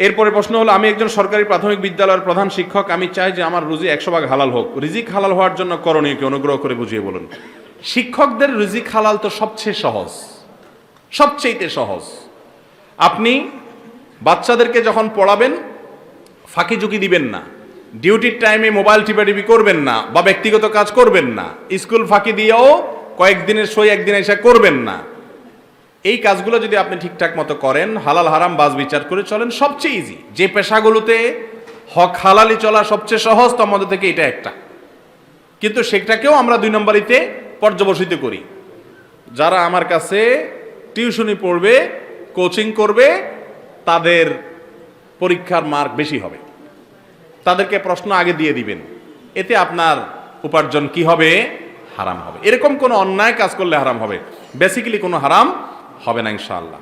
এরপরে প্রশ্ন হলো, আমি একজন সরকারি প্রাথমিক বিদ্যালয়ের প্রধান শিক্ষক, আমি চাই যে আমার রুজি 100 ভাগ হালাল হোক। রিজিক হালাল হওয়ার জন্য করণীয় কি, অনুগ্রহ করে বুঝিয়ে বলুন। শিক্ষকদের রিজিক হালাল তো সবচেয়ে সহজ, সবচেয়ে সহজ। আপনি বাচ্চাদেরকে যখন পড়াবেন ফাঁকি ঝুঁকি দিবেন না, ডিউটির টাইমে মোবাইল টিপাটিপি করবেন না, বা ব্যক্তিগত কাজ করবেন না, স্কুল ফাঁকি দিয়েও কয়েকদিনের সই একদিন এসে করবেন না। এই কাজগুলো যদি আপনি ঠিকঠাক মতো করেন, হালাল হারাম বাজ বিচার করে চলেন, সবচেয়ে ইজি। যে পেশাগুলোতে হক হালালি চলা সবচেয়ে সহজ, তার মধ্যে থেকে এটা একটা। কিন্তু সেটাকেও আমরা 2 নম্বরিতে পর্যবসিত করি। যারা আমার কাছে টিউশনি পড়বে, কোচিং করবে, তাদের পরীক্ষার মার্ক বেশি হবে, তাদেরকে প্রশ্ন আগে দিয়ে দিবেন, এতে আপনার উপার্জন কি হবে, হারাম হবে। এরকম কোনো অন্যায় কাজ করলে হারাম হবে, বেসিক্যালি কোনো হারাম হবে না ইনশাআল্লাহ।